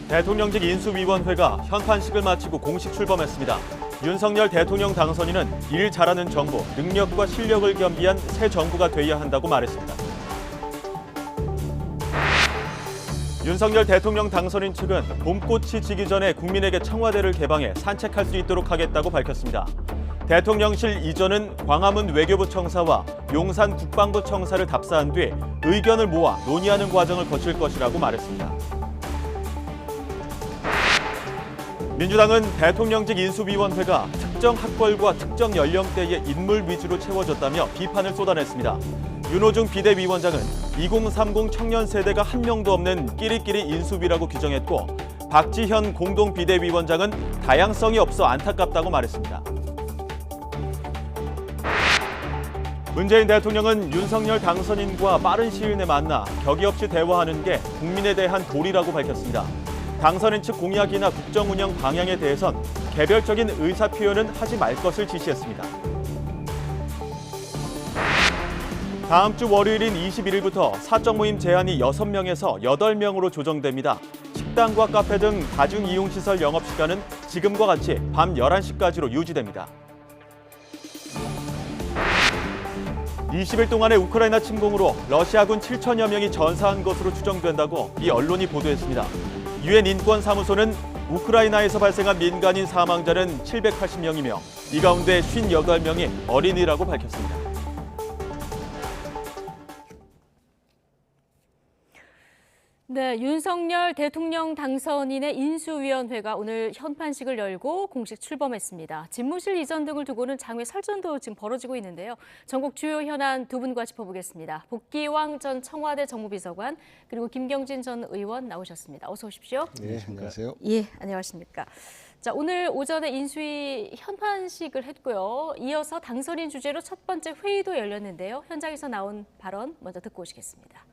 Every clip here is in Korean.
대통령직 인수위원회가 현판식을 마치고 공식 출범했습니다. 윤석열 대통령 당선인은 일 잘하는 정부, 능력과 실력을 겸비한 새 정부가 돼야 한다고 말했습니다. 윤석열 대통령 당선인 측은 봄꽃이 지기 전에 국민에게 청와대를 개방해 산책할 수 있도록 하겠다고 밝혔습니다. 대통령실 이전은 광화문 외교부 청사와 용산 국방부 청사를 답사한 뒤 의견을 모아 논의하는 과정을 거칠 것이라고 말했습니다. 민주당은 대통령직 인수위원회가 특정 학벌과 특정 연령대의 인물 위주로 채워졌다며 비판을 쏟아냈습니다. 윤호중 비대위원장은 2030 청년 세대가 한 명도 없는 끼리끼리 인수위라고 규정했고, 박지현 공동비대위원장은 다양성이 없어 안타깝다고 말했습니다. 문재인 대통령은 윤석열 당선인과 빠른 시일 내 만나 격의 없이 대화하는 게 국민에 대한 도리라고 밝혔습니다. 당선인 측 공약이나 국정 운영 방향에 대해선 개별적인 의사 표현은 하지 말 것을 지시했습니다. 다음 주 월요일인 21일부터 사적 모임 제한이 6명에서 8명으로 조정됩니다. 식당과 카페 등 다중이용시설 영업시간은 지금과 같이 밤 11시까지로 유지됩니다. 20일 동안의 우크라이나 침공으로 러시아군 7천여 명이 전사한 것으로 추정된다고 미 언론이 보도했습니다. 유엔 인권사무소는 우크라이나에서 발생한 민간인 사망자는 780명이며 이 가운데 58명이 어린이라고 밝혔습니다. 네, 윤석열 대통령 당선인의 인수위원회가 오늘 현판식을 열고 공식 출범했습니다. 집무실 이전 등을 두고는 장외 설전도 지금 벌어지고 있는데요. 전국 주요 현안 두 분과 짚어보겠습니다. 복기왕 전 청와대 정무비서관 그리고 김경진 전 의원 나오셨습니다. 어서 오십시오. 네, 안녕하세요. 예, 안녕하십니까. 자, 오늘 오전에 인수위 현판식을 했고요. 이어서 당선인 주제로 첫 번째 회의도 열렸는데요. 현장에서 나온 발언 먼저 듣고 오시겠습니다.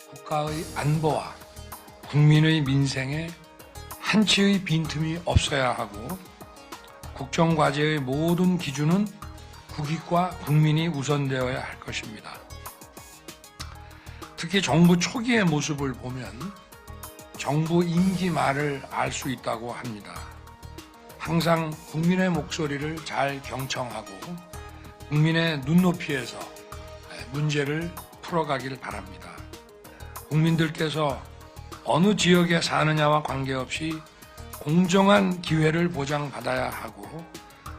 국가의 안보와 국민의 민생에 한치의 빈틈이 없어야 하고 국정과제의 모든 기준은 국익과 국민이 우선되어야 할 것입니다. 특히 정부 초기의 모습을 보면 정부 임기 말을 알 수 있다고 합니다. 항상 국민의 목소리를 잘 경청하고 국민의 눈높이에서 문제를 풀어가길 바랍니다. 국민들께서 어느 지역에 사느냐와 관계없이 공정한 기회를 보장받아야 하고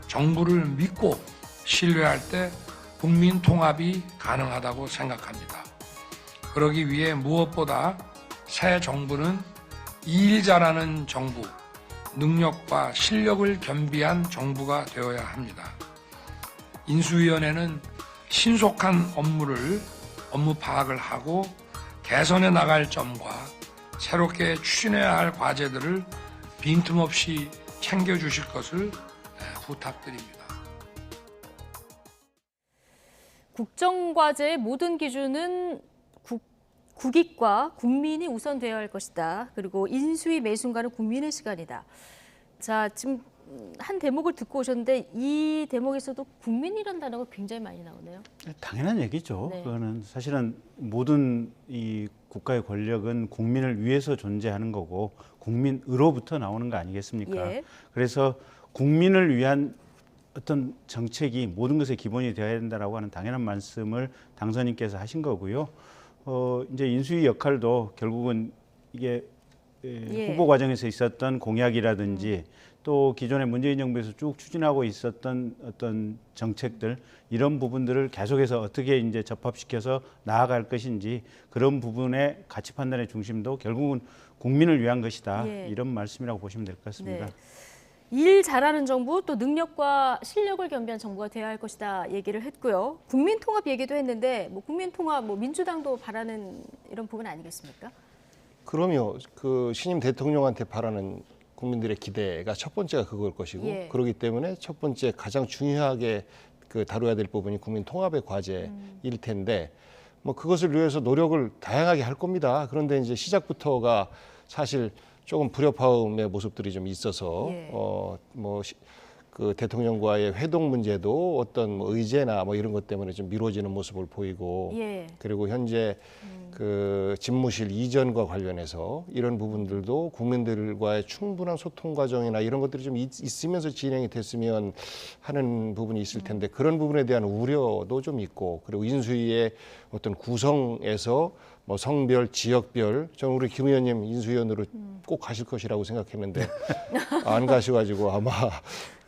정부를 믿고 신뢰할 때 국민 통합이 가능하다고 생각합니다. 그러기 위해 무엇보다 새 정부는 일 잘하는 정부, 능력과 실력을 겸비한 정부가 되어야 합니다. 인수위원회는 신속한 업무 파악을 하고 개선해 나갈 점과 새롭게 추진해야 할 과제들을 빈틈없이 챙겨주실 것을 부탁드립니다. 국정과제의 모든 기준은 국익과 국민이 우선되어야 할 것이다. 그리고 인수위 매 순간은 국민의 시간이다. 자, 지금 한 대목을 듣고 오셨는데 이 대목에서도 국민이라는 단어가 굉장히 많이 나오네요. 당연한 얘기죠. 네. 그거는 사실은 모든 이 국가의 권력은 국민을 위해서 존재하는 거고 국민으로부터 나오는 거 아니겠습니까? 예. 그래서 국민을 위한 어떤 정책이 모든 것의 기본이 되어야 된다라고 하는 당연한 말씀을 당선인께서 하신 거고요. 이제 인수위 역할도 결국은 이게 후보 과정에서 있었던 공약이라든지 또 기존의 문재인 정부에서 쭉 추진하고 있었던 어떤 정책들 이런 부분들을 계속해서 어떻게 이제 접합시켜서 나아갈 것인지 그런 부분의 가치 판단의 중심도 결국은 국민을 위한 것이다. 예. 이런 말씀이라고 보시면 될 것 같습니다. 네. 일 잘하는 정부 또 능력과 실력을 겸비한 정부가 되어야 할 것이다 얘기를 했고요. 국민 통합 얘기도 했는데 뭐 국민 통합 민주당도 바라는 이런 부분 아니겠습니까? 그럼요. 그 신임 대통령한테 바라는 국민들의 기대가 첫 번째가 그걸 것이고 예. 그렇기 때문에 첫 번째 가장 중요하게 그 다뤄야 될 부분이 국민 통합의 과제일 텐데 뭐 그것을 위해서 노력을 다양하게 할 겁니다. 그런데 이제 시작부터가 사실 조금 불협화음의 모습들이 좀 있어서 예. 그 대통령과의 회동 문제도 어떤 뭐 의제나 뭐 이런 것 때문에 좀 미뤄지는 모습을 보이고 예. 그리고 현재 그 집무실 이전과 관련해서 이런 부분들도 국민들과의 충분한 소통 과정이나 이런 것들이 좀 있으면서 진행이 됐으면 하는 부분이 있을 텐데 그런 부분에 대한 우려도 좀 있고 그리고 인수위의 어떤 구성에서 뭐 성별, 지역별, 저는 우리 김 의원님 인수위원으로 꼭 가실 것이라고 생각했는데 안 가셔가지고 아마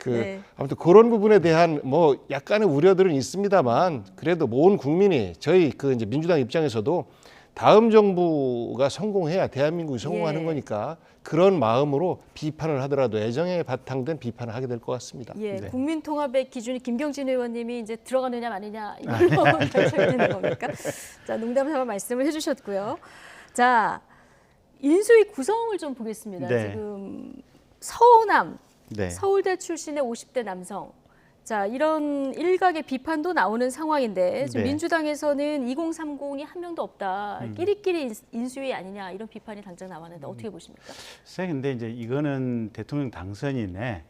네. 아무튼 그런 부분에 대한 뭐 약간의 우려들은 있습니다만 그래도 모든 국민이 저희 그 이제 민주당 입장에서도 다음 정부가 성공해야 대한민국이 성공하는 예. 거니까 그런 마음으로 비판을 하더라도 애정에 바탕된 비판을 하게 될 것 같습니다. 예, 네. 국민통합의 기준이 김경진 의원님이 이제 들어가느냐 마느냐 이걸로 결정이 되는 겁니까? 자, 농담 삼아 말씀을 해주셨고요. 자, 인수위 구성을 좀 보겠습니다. 네. 지금 서호남, 네. 서울대 출신의 50대 남성. 자, 이런 일각의 비판도 나오는 상황인데 지금 네. 민주당에서는 2030이 한 명도 없다. 끼리끼리 인수위 아니냐 이런 비판이 당장 나왔는데 어떻게 보십니까? 글쎄, 근데 이제 이거는 대통령 당선인의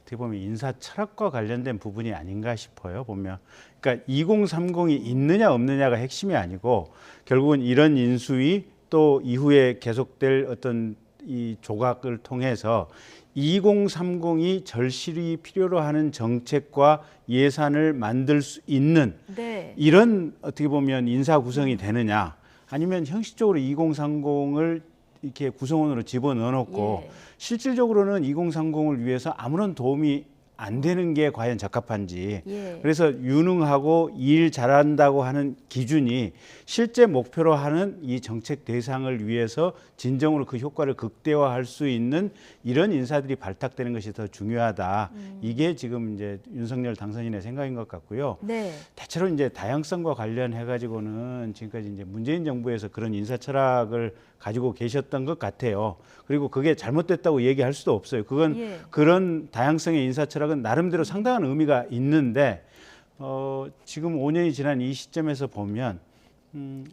어떻게 보면 인사 철학과 관련된 부분이 아닌가 싶어요. 보면, 그러니까 2030이 있느냐 없느냐가 핵심이 아니고 결국은 이런 인수위 또 이후에 계속될 어떤 이 조각을 통해서 2030이 절실히 필요로 하는 정책과 예산을 만들 수 있는 네. 이런 어떻게 보면 인사 구성이 되느냐 아니면 형식적으로 2030을 이렇게 구성원으로 집어넣어 놓고 예. 실질적으로는 2030을 위해서 아무런 도움이 안 되는 게 과연 적합한지 예. 그래서 유능하고 일 잘한다고 하는 기준이 실제 목표로 하는 이 정책 대상을 위해서 진정으로 그 효과를 극대화할 수 있는 이런 인사들이 발탁되는 것이 더 중요하다. 이게 지금 이제 윤석열 당선인의 생각인 것 같고요. 네. 대체로 이제 다양성과 관련해 가지고는 지금까지 이제 문재인 정부에서 그런 인사 철학을 가지고 계셨던 것 같아요. 그리고 그게 잘못됐다고 얘기할 수도 없어요. 그건 예. 그런 다양성의 인사 철학은 나름대로 상당한 의미가 있는데 지금 5년이 지난 이 시점에서 보면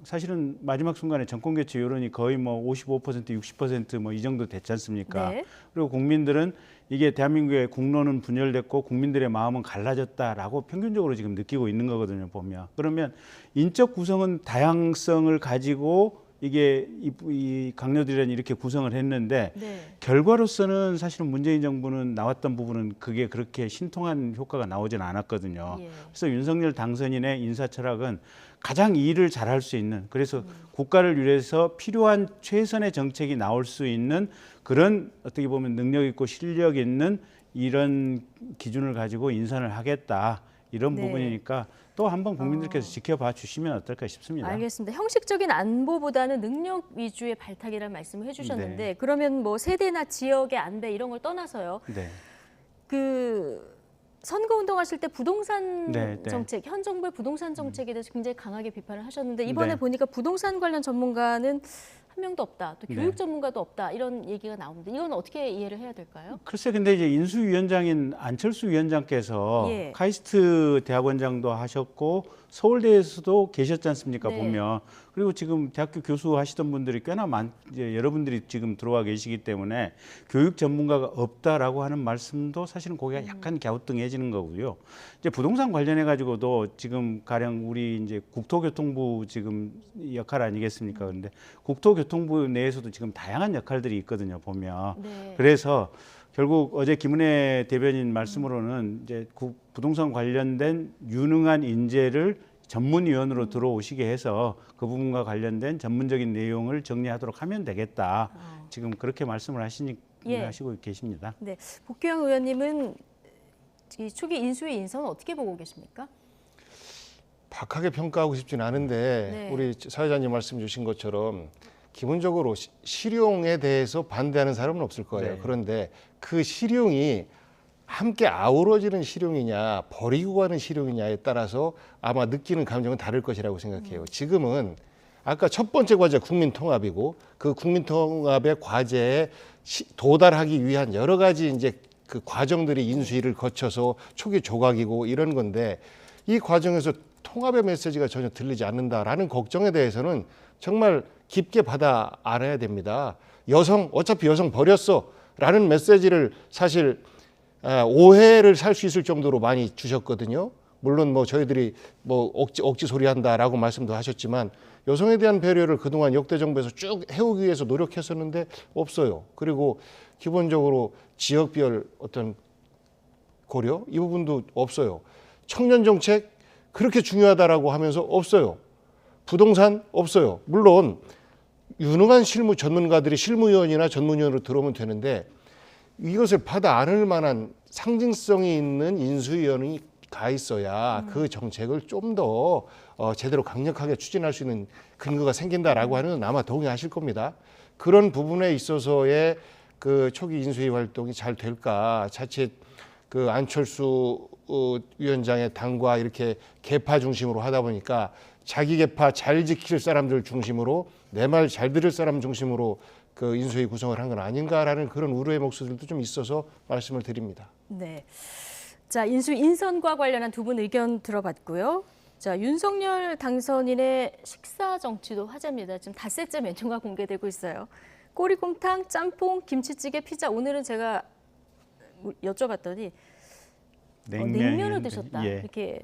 사실은 마지막 순간에 정권 교체 여론이 거의 뭐 55%, 60% 뭐 이 정도 됐지 않습니까? 네. 그리고 국민들은 이게 대한민국의 국론은 분열됐고 국민들의 마음은 갈라졌다라고 평균적으로 지금 느끼고 있는 거거든요, 보면. 그러면 인적 구성은 다양성을 가지고 이게 이 강요들이란 이렇게 구성을 했는데 네. 결과로서는 사실은 문재인 정부는 나왔던 부분은 그게 그렇게 신통한 효과가 나오지는 않았거든요. 예. 그래서 윤석열 당선인의 인사 철학은 가장 일을 잘할 수 있는 그래서 국가를 위해서 필요한 최선의 정책이 나올 수 있는 그런 어떻게 보면 능력 있고 실력 있는 이런 기준을 가지고 인선을 하겠다 이런 네. 부분이니까 또 한번 국민들께서 지켜봐 주시면 어떨까 싶습니다. 알겠습니다. 형식적인 안보보다는 능력 위주의 발탁이라는 말씀을 해주셨는데 네. 그러면 뭐 세대나 지역의 안배 이런 걸 떠나서요. 네. 그 선거 운동하실 때 부동산 네, 네. 정책, 현 정부의 부동산 정책에 대해서 굉장히 강하게 비판을 하셨는데 이번에 네. 보니까 부동산 관련 전문가는 한 명도 없다, 또 네. 교육 전문가도 없다 이런 얘기가 나오는데 이건 어떻게 이해를 해야 될까요? 글쎄, 근데 이제 인수위원장인 안철수 위원장께서 예. 카이스트 대학원장도 하셨고 서울대에서도 계셨지 않습니까? 네. 보면 그리고 지금 대학교 교수 하시던 분들이 꽤나 이제 여러분들이 지금 들어와 계시기 때문에 교육 전문가가 없다라고 하는 말씀도 사실은 거기가 약간 갸우뚱해지는 거고요. 이제 부동산 관련해 가지고도 지금 가령 우리 이제 국토교통부 지금 역할 아니겠습니까? 그런데 국토교통부 내에서도 지금 다양한 역할들이 있거든요. 보면 네. 그래서 결국 어제 김은혜 대변인 말씀으로는 이제 부동산 관련된 유능한 인재를 전문위원으로 들어오시게 해서 그 부분과 관련된 전문적인 내용을 정리하도록 하면 되겠다. 지금 그렇게 말씀을 예. 하시고 계십니다. 네, 복규영 의원님은 이 초기 인수위 인선은 어떻게 보고 계십니까? 박하게 평가하고 싶지는 않은데 네. 우리 사회자님 말씀 주신 것처럼 기본적으로 실용에 대해서 반대하는 사람은 없을 거예요. 네. 그런데 그 실용이 함께 아우러지는 실용이냐 버리고 가는 실용이냐에 따라서 아마 느끼는 감정은 다를 것이라고 생각해요. 지금은 아까 첫 번째 과제 국민통합이고 그 국민통합의 과제에 도달하기 위한 여러 가지 이제 그 과정들이 인수위를 거쳐서 초기 조각이고 이런 건데 이 과정에서 통합의 메시지가 전혀 들리지 않는다라는 걱정에 대해서는 정말 깊게 받아 알아야 됩니다. 어차피 여성 버렸어라는 메시지를 사실 오해를 살 수 있을 정도로 많이 주셨거든요. 물론 뭐 저희들이 뭐 억지 소리 한다라고 말씀도 하셨지만 여성에 대한 배려를 그동안 역대 정부에서 쭉 해오기 위해서 노력했었는데 없어요. 그리고 기본적으로 지역별 어떤 고려 이 부분도 없어요. 청년 정책 그렇게 중요하다라고 하면서 없어요. 부동산 없어요. 물론 유능한 실무 전문가들이 실무위원이나 전문위원으로 들어오면 되는데 이것을 받아 안을 만한 상징성이 있는 인수위원이 가 있어야 그 정책을 좀 더 제대로 강력하게 추진할 수 있는 근거가 생긴다라고 하는 건 아마 동의하실 겁니다. 그런 부분에 있어서의 그 초기 인수위 활동이 잘 될까 자칫 그 안철수 위원장의 당과 이렇게 계파 중심으로 하다 보니까 자기 계파 잘 지킬 사람들 중심으로 내 말 잘 들을 사람 중심으로 그 인수위 구성을 한 건 아닌가라는 그런 우려의 목소리들도 좀 있어서 말씀을 드립니다. 네. 자, 인선과 관련한 두 분 의견 들어봤고요. 자, 윤석열 당선인의 식사 정치도 화제입니다. 지금 닷새째 메뉴가 공개되고 있어요. 꼬리곰탕, 짬뽕, 김치찌개, 피자. 오늘은 제가 여쭤봤더니 냉면을 드셨다. 예. 이렇게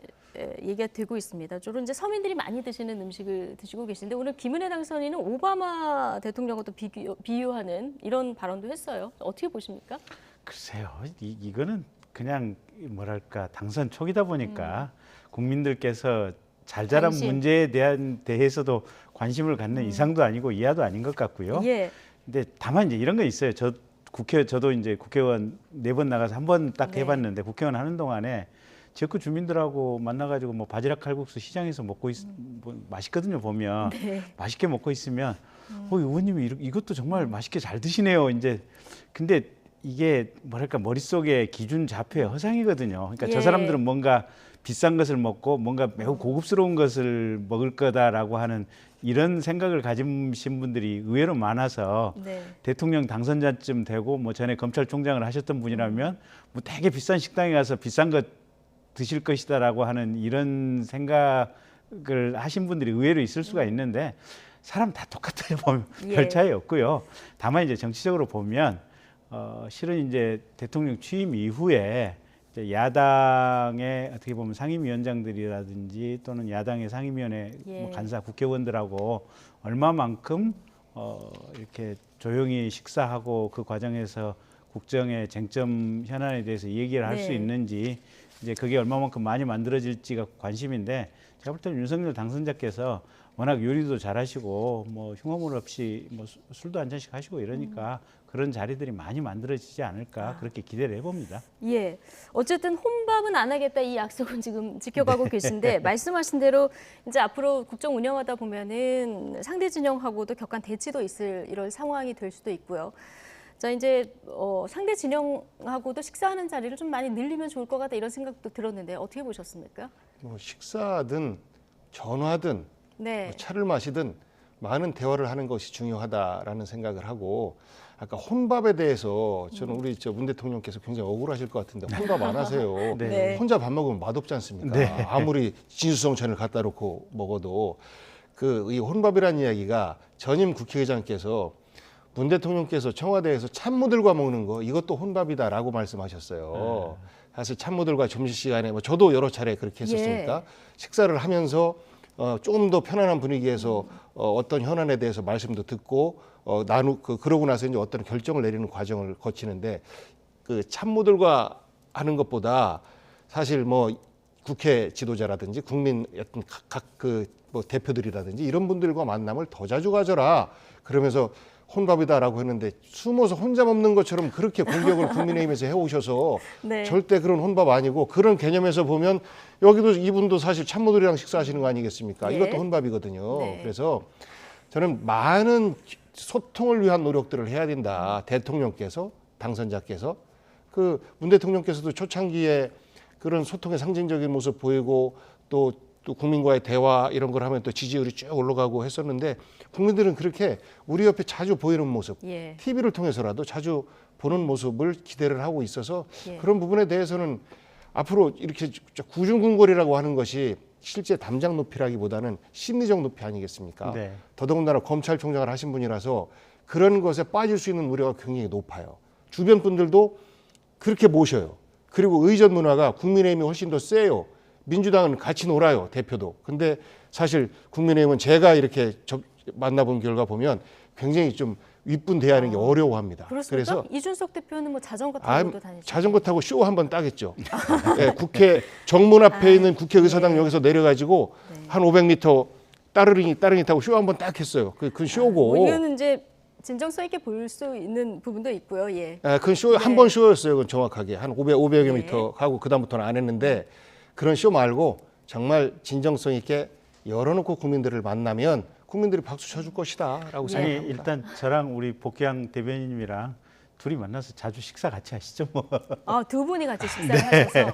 얘기가 되고 있습니다. 주로 이제 서민들이 많이 드시는 음식을 드시고 계신데 오늘 김은혜 당선인은 오바마 대통령과도 비유하는 이런 발언도 했어요. 어떻게 보십니까? 글쎄요, 이거는 그냥 뭐랄까 당선 초기다 보니까 국민들께서 잘 자란 관심. 문제에 대해서도 관심을 갖는 이상도 아니고 이하도 아닌 것 같고요. 예. 근데 다만 이제 이런 거 있어요. 저도 이제 국회의원 4번 나가서 한 번 딱 네. 해봤는데 국회의원 하는 동안에 지역구 주민들하고 만나가지고 뭐 바지락 칼국수 시장에서 먹고 뭐 맛있거든요. 보면 네. 맛있게 먹고 있으면 의원님이 이것도 정말 맛있게 잘 드시네요. 이제 근데 이게 뭐랄까 머릿속에 기준 좌표의 허상이거든요. 그러니까 예. 저 사람들은 뭔가 비싼 것을 먹고 뭔가 매우 고급스러운 것을 먹을 거다라고 하는 이런 생각을 가지신 분들이 의외로 많아서 네. 대통령 당선자쯤 되고 뭐 전에 검찰총장을 하셨던 분이라면 뭐 되게 비싼 식당에 가서 비싼 것 드실 것이다라고 하는 이런 생각을 하신 분들이 의외로 있을 수가 있는데 사람 다 똑같아요. 보면 예. 별 차이 없고요. 다만 이제 정치적으로 보면 실은 이제 대통령 취임 이후에 이제 야당의 어떻게 보면 상임위원장들이라든지 또는 야당의 상임위원회 예. 뭐 간사 국회의원들하고 얼마만큼 이렇게 조용히 식사하고 그 과정에서 국정의 쟁점 현안에 대해서 얘기를 할 수 네. 있는지 이제 그게 얼마만큼 많이 만들어질지가 관심인데 제가 볼 때는 윤석열 당선자께서 워낙 요리도 잘하시고 뭐 흉어물 없이 뭐 술도 한 잔씩 하시고 이러니까 그런 자리들이 많이 만들어지지 않을까 그렇게 기대를 해봅니다. 예. 어쨌든 혼밥은 안 하겠다 이 약속은 지금 지켜가고 계신데 말씀하신 대로 이제 앞으로 국정 운영하다 보면은 상대 진영하고도 격한 대치도 있을 이런 상황이 될 수도 있고요. 자, 이제 상대 진영하고도 식사하는 자리를 좀 많이 늘리면 좋을 것 같다 이런 생각도 들었는데 어떻게 보셨습니까? 뭐 식사든 전화든 네. 뭐 차를 마시든 많은 대화를 하는 것이 중요하다라는 생각을 하고 아까 혼밥에 대해서 저는 우리 문 대통령께서 굉장히 억울하실 것 같은데 혼밥 안 하세요. 네. 네. 혼자 밥 먹으면 맛없지 않습니까? 네. 아무리 진수성찬을 갖다 놓고 먹어도 그 이 혼밥이라는 이야기가 전임 국회의장께서 문 대통령께서 청와대에서 참모들과 먹는 거 이것도 혼밥이다라고 말씀하셨어요. 사실 참모들과 점심시간에 뭐 저도 여러 차례 그렇게 했었으니까 식사를 하면서 조금 더 편안한 분위기에서 어떤 현안에 대해서 말씀도 듣고 그러고 나서 이제 어떤 결정을 내리는 과정을 거치는데 그 참모들과 하는 것보다 사실 뭐 국회 지도자라든지 국민 어떤 각 뭐 대표들이라든지 이런 분들과 만남을 더 자주 가져라 그러면서 혼밥이다라고 했는데 숨어서 혼자 먹는 것처럼 그렇게 공격을 국민의힘에서 해오셔서 네. 절대 그런 혼밥 아니고 그런 개념에서 보면 여기도 이분도 사실 참모들이랑 식사하시는 거 아니겠습니까? 네. 이것도 혼밥이거든요. 네. 그래서 저는 많은 소통을 위한 노력들을 해야 된다. 대통령께서 당선자께서 그 문 대통령께서도 초창기에 그런 소통의 상징적인 모습 보이고 또 국민과의 대화 이런 걸 하면 또 지지율이 쭉 올라가고 했었는데 국민들은 그렇게 우리 옆에 자주 보이는 모습, 예. TV를 통해서라도 자주 보는 모습을 기대를 하고 있어서 예. 그런 부분에 대해서는 앞으로 이렇게 구중궁궐이라고 하는 것이 실제 담장 높이라기보다는 심리적 높이 아니겠습니까? 네. 더더군다나 검찰총장을 하신 분이라서 그런 것에 빠질 수 있는 우려가 굉장히 높아요. 주변 분들도 그렇게 모셔요. 그리고 의전 문화가 국민의힘이 훨씬 더 세요. 민주당은 같이 놀아요, 대표도. 근데 사실 국민의힘은 제가 이렇게 만나본 결과 보면 굉장히 좀 윗분 대하는 게 어려워합니다. 그렇습니까? 그래서 이준석 대표는 뭐 자전거 타고도 다니죠. 자전거 타고 쇼 한번 따겠죠. 네, 국회 정문 앞에 있는 국회의사당 여기서 내려가지고 한 500m 따릉이 타고 쇼 한번 딱 했어요. 그건 쇼고. 이거는 이제 진정성 있게 볼 수 있는 부분도 있고요. 예. 그건 쇼 한 번 쇼였어요. 그건 정확하게 한 500여 미터 하고 그 다음부터는 안 했는데 그런 쇼 말고 정말 진정성 있게 열어놓고 국민들을 만나면 국민들이 박수 쳐줄 것이다라고 아니 생각합니다. 일단 저랑 우리 복귀한 대변인님이랑 둘이 만나서 자주 식사 같이 하시죠 뭐. 두 분이 같이 식사를 하셔서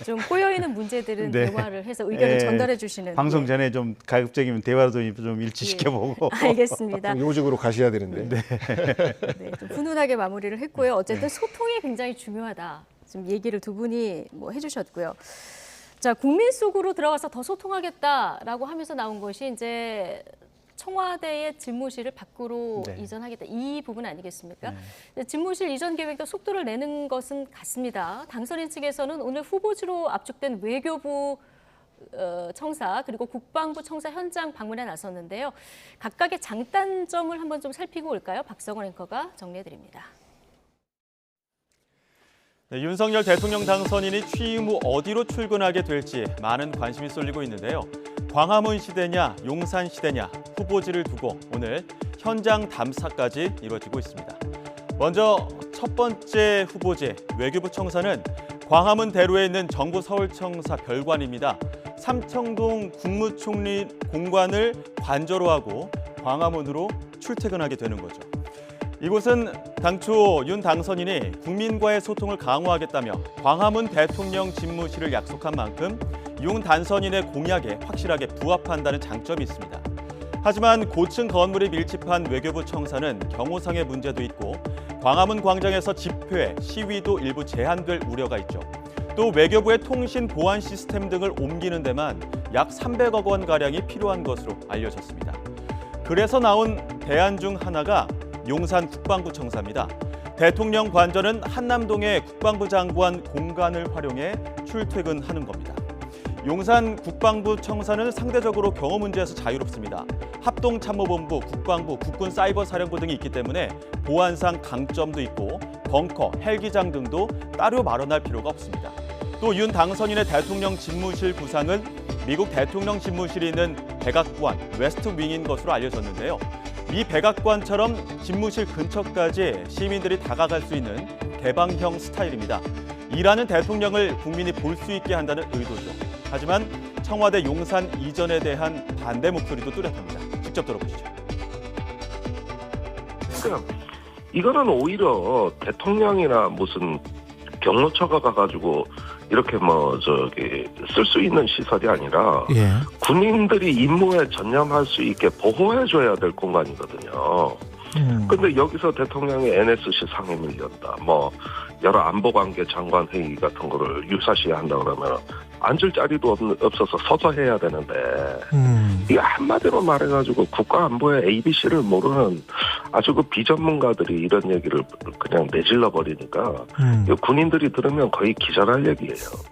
좀 꼬여 있는 문제들은 네. 대화를 해서 의견을 전달해 주시는. 방송 전에 좀 가급적이면 대화도 좀 일치시켜보고. 알겠습니다. 요직으로 가셔야 되는데. 네, 좀 훈훈하게 마무리를 했고요. 어쨌든 소통이 굉장히 중요하다. 지금 얘기를 두 분이 뭐 해주셨고요. 자, 국민 속으로 들어가서 더 소통하겠다라고 하면서 나온 것이 이제 청와대의 집무실을 밖으로 네. 이전하겠다. 이 부분 아니겠습니까? 집무실 이전 계획도 속도를 내는 것은 같습니다. 당선인 측에서는 오늘 후보지로 압축된 외교부 청사 그리고 국방부 청사 현장 방문에 나섰는데요. 각각의 장단점을 한번 좀 살피고 올까요? 박성원 앵커가 정리해드립니다. 네, 윤석열 대통령 당선인이 취임 후 어디로 출근하게 될지 많은 관심이 쏠리고 있는데요. 광화문 시대냐 용산 시대냐 후보지를 두고 오늘 현장 담사까지 이루어지고 있습니다. 먼저 첫 번째 후보지 외교부 청사는 광화문 대로에 있는 정부 서울청사 별관입니다. 삼청동 국무총리 공관을 관저로 하고 광화문으로 출퇴근하게 되는 거죠. 이곳은 당초 윤 당선인이 국민과의 소통을 강화하겠다며 광화문 대통령 집무실을 약속한 만큼 윤 당선인의 공약에 확실하게 부합한다는 장점이 있습니다. 하지만 고층 건물이 밀집한 외교부 청사는 경호상의 문제도 있고 광화문 광장에서 집회, 시위도 일부 제한될 우려가 있죠. 또 외교부의 통신 보안 시스템 등을 옮기는 데만 약 300억 원가량이 필요한 것으로 알려졌습니다. 그래서 나온 대안 중 하나가 용산 국방부 청사입니다. 대통령 관저는 한남동의 국방부 장관 공간을 활용해 출퇴근하는 겁니다. 용산 국방부 청사는 상대적으로 경호 문제에서 자유롭습니다. 합동참모본부, 국방부, 국군사이버사령부 등이 있기 때문에 보안상 강점도 있고 벙커, 헬기장 등도 따로 마련할 필요가 없습니다. 또 윤 당선인의 대통령 집무실 구상은 미국 대통령 집무실이 있는 백악관 웨스트 윙인 것으로 알려졌는데요. 이 백악관처럼 집무실 근처까지 시민들이 다가갈 수 있는 개방형 스타일입니다. 일하는 대통령을 국민이 볼 수 있게 한다는 의도죠. 하지만 청와대 용산 이전에 대한 반대 목소리도 뚜렷합니다. 직접 들어보시죠. 그러니까 이거는 오히려 대통령이나 무슨 경호처가 가가지고 이렇게 쓸 수 있는 시설이 아니라 군인들이 임무에 전념할 수 있게 보호해줘야 될 공간이거든요. 근데 여기서 대통령이 NSC 상임을 연다, 여러 안보관계 장관 회의 같은 거를 유사시에 한다 그러면 앉을 자리도 없어서 서서 해야 되는데 이게 한마디로 말해가지고 국가안보의 ABC를 모르는 아주 그 비전문가들이 이런 얘기를 그냥 내질러 버리니까 군인들이 들으면 거의 기절할 얘기예요.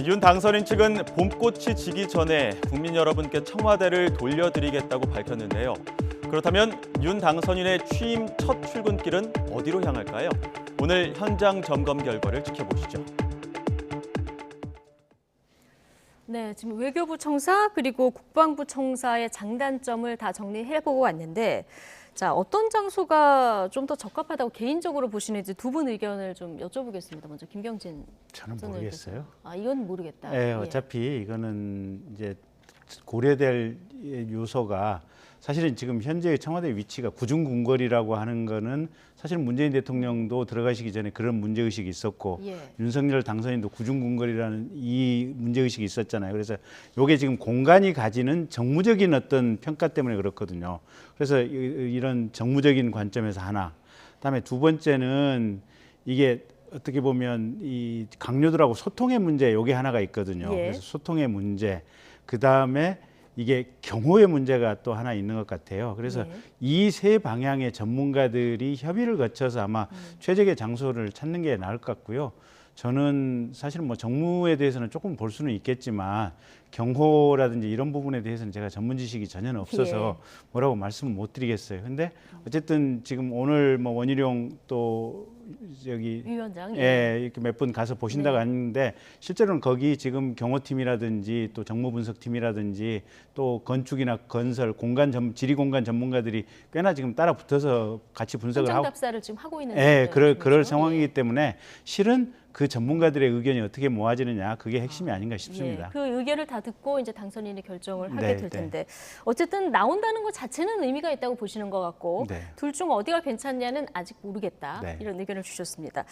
윤 당선인 측은 봄꽃이 지기 전에 국민 여러분께 청와대를 돌려드리겠다고 밝혔는데요. 그렇다면 윤 당선인의 취임 첫 출근길은 어디로 향할까요? 오늘 현장 점검 결과를 지켜보시죠. 네, 지금 외교부 청사 그리고 국방부 청사의 장단점을 다 정리해보고 왔는데 자, 어떤 장소가 좀 더 적합하다고 개인적으로 보시는지 두 분 의견을 좀 여쭤보겠습니다. 먼저 김경진 저는 전 모르겠어요. 의원께서. 이건 모르겠다. 네, 어차피 이거는 이제 고려될 요소가 사실은 지금 현재의 청와대 위치가 구중궁궐이라고 하는 거는 사실 문재인 대통령도 들어가시기 전에 그런 문제의식이 있었고 윤석열 당선인도 구중궁궐이라는 이 문제의식이 있었잖아요. 그래서 이게 지금 공간이 가지는 정무적인 어떤 평가 때문에 그렇거든요. 그래서 이런 정무적인 관점에서 하나. 그다음에 두 번째는 이게 어떻게 보면 이 강요들하고 소통의 문제 요게 하나가 있거든요. 그래서 소통의 문제. 그다음에 이게 경호의 문제가 또 하나 있는 것 같아요. 그래서 네. 이 세 방향의 전문가들이 협의를 거쳐서 아마 최적의 장소를 찾는 게 나을 것 같고요. 저는 사실 뭐 정무에 대해서는 조금 볼 수는 있겠지만 경호라든지 이런 부분에 대해서는 제가 전문 지식이 전혀 없어서 뭐라고 말씀을 못 드리겠어요. 근데 어쨌든 지금 오늘 뭐 원희룡 또 여기 위원장 예, 이렇게 몇 분 가서 보신다고 하는데 실제로는 거기 지금 경호팀이라든지 또 정무분석팀이라든지 또 건축이나 건설, 지리 공간 전문가들이 꽤나 지금 따라 붙어서 같이 분석을 현장 하고 답사를 지금 하고 있는 예, 그럴 중이죠. 상황이기 예. 때문에 실은 그 전문가들의 의견이 어떻게 모아지느냐 그게 핵심이 아닌가 싶습니다. 예, 그 의견을 다 듣고 이제 당선인이 결정을 하게 네, 될 네. 텐데 어쨌든 나온다는 것 자체는 의미가 있다고 보시는 것 같고 네. 둘 중 어디가 괜찮냐는 아직 모르겠다 네. 이런 의견을 주셨습니다.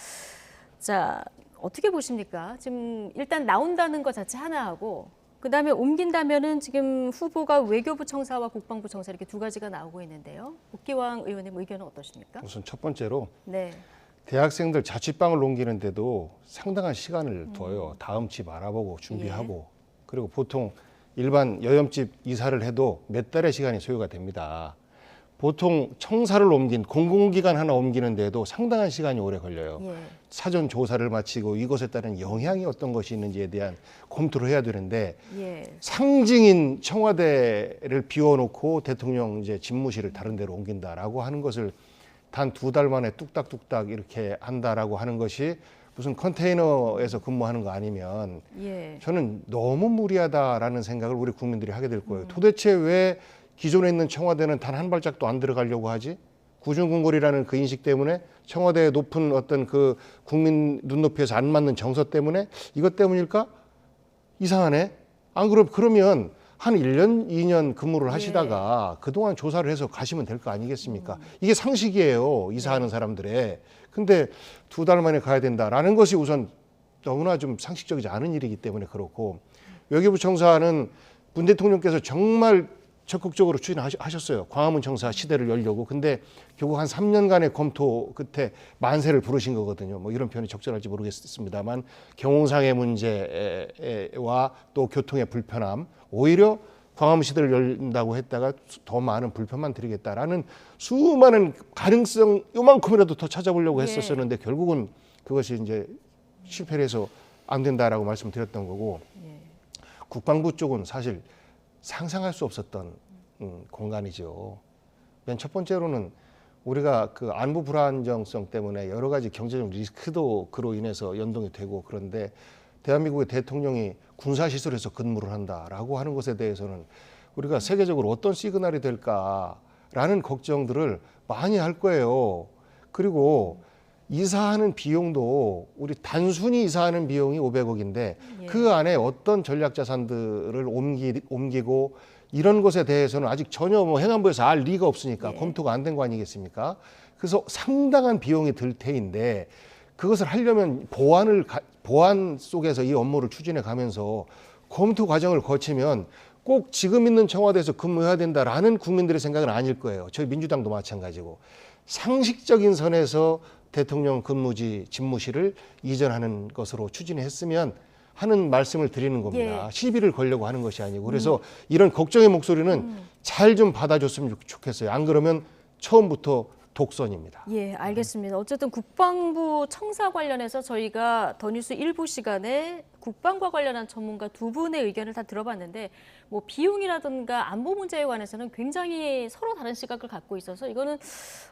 자, 어떻게 보십니까? 지금 일단 나온다는 것 자체 하나하고 그다음에 옮긴다면은 지금 후보가 외교부 청사와 국방부 청사 이렇게 두 가지가 나오고 있는데요. 국기왕 의원님 의견은 어떠십니까? 우선 첫 번째로 네. 대학생들 자취방을 옮기는데도 상당한 시간을 둬요. 다음 집 알아보고 준비하고. 그리고 보통 일반 여염집 이사를 해도 몇 달의 시간이 소요가 됩니다. 보통 청사를 옮긴 공공기관 하나 옮기는데도 상당한 시간이 오래 걸려요. 예. 사전 조사를 마치고 이것에 따른 영향이 어떤 것이 있는지에 대한 검토를 해야 되는데 예. 상징인 청와대를 비워놓고 대통령 이제 집무실을 다른 데로 옮긴다라고 하는 것을 단 2달 만에 뚝딱뚝딱 이렇게 한다라고 하는 것이 무슨 컨테이너에서 근무하는 거 아니면 예. 저는 너무 무리하다라는 생각을 우리 국민들이 하게 될 거예요. 도대체 왜 기존에 있는 청와대는 단 한 발짝도 안 들어가려고 하지? 구중궁궐이라는 그 인식 때문에 청와대의 높은 어떤 그 국민 눈높이에서 안 맞는 정서 때문에 이것 때문일까? 이상하네. 안 그러면 한 1년, 2년 근무를 하시다가 그동안 조사를 해서 가시면 될 거 아니겠습니까? 이게 상식이에요. 이사하는 사람들의. 근데 2달 만에 가야 된다라는 것이 우선 너무나 좀 상식적이지 않은 일이기 때문에 그렇고 외교부 청사는 문 대통령께서 정말 적극적으로 추진하셨어요. 광화문 청사 시대를 열려고. 근데 결국 한 3년간의 검토 끝에 만세를 부르신 거거든요. 뭐 이런 표현이 적절할지 모르겠습니다만 경호상의 문제와 또 교통의 불편함, 오히려 광화문 시대를 열린다고 했다가 더 많은 불편만 드리겠다라는 수많은 가능성 요만큼이라도 더 찾아보려고 했었었는데 결국은 그것이 이제 실패를 해서 안 된다라고 말씀드렸던 거고 국방부 쪽은 사실 상상할 수 없었던 공간이죠. 맨 첫 번째로는 우리가 그 안보 불안정성 때문에 여러 가지 경제적 리스크도 그로 인해서 연동이 되고 그런데 대한민국의 대통령이 군사시설에서 근무를 한다라고 하는 것에 대해서는 우리가 세계적으로 어떤 시그널이 될까라는 걱정들을 많이 할 거예요. 그리고 이사하는 비용도 우리 단순히 이사하는 비용이 500억인데 그 안에 어떤 전략 자산들을 옮기고 이런 것에 대해서는 아직 전혀 뭐 행안부에서 알 리가 없으니까 검토가 안 된 거 아니겠습니까? 그래서 상당한 비용이 들 테인데 그것을 하려면 보안 속에서 이 업무를 추진해 가면서 검토 과정을 거치면 꼭 지금 있는 청와대에서 근무해야 된다라는 국민들의 생각은 아닐 거예요. 저희 민주당도 마찬가지고 상식적인 선에서 대통령 근무지 집무실을 이전하는 것으로 추진했으면 하는 말씀을 드리는 겁니다. 시비를 걸려고 하는 것이 아니고 그래서 이런 걱정의 목소리는 잘 좀 받아줬으면 좋겠어요. 안 그러면 처음부터 독선입니다. 예, 알겠습니다. 어쨌든 국방부 청사 관련해서 저희가 더 뉴스 일부 시간에 국방과 관련한 전문가 두 분의 의견을 다 들어봤는데 뭐 비용이라든가 안보 문제에 관해서는 굉장히 서로 다른 시각을 갖고 있어서 이거는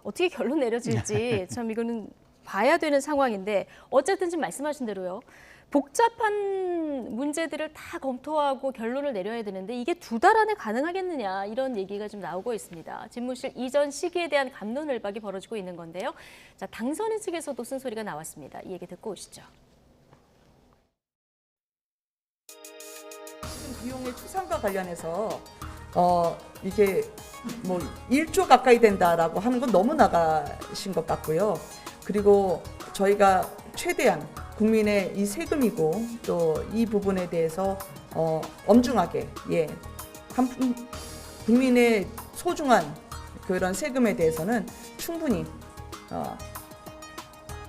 어떻게 결론 내려질지 참 이거는 봐야 되는 상황인데 어쨌든 지금 말씀하신 대로요. 복잡한 문제들을 다 검토하고 결론을 내려야 되는데 이게 2달 안에 가능하겠느냐 이런 얘기가 좀 나오고 있습니다. 집무실 이전 시기에 대한 갑론을박이 벌어지고 있는 건데요. 자, 당선인 측에서도 쓴소리가 나왔습니다. 이 얘기 듣고 오시죠. 지금 비용의 추산과 관련해서 이게 뭐 1조 가까이 된다라고 하는 건 너무 나가신 것 같고요. 그리고 저희가 최대한 국민의 이 세금이고 또 이 부분에 대해서 엄중하게 국민의 소중한 그런 세금에 대해서는 충분히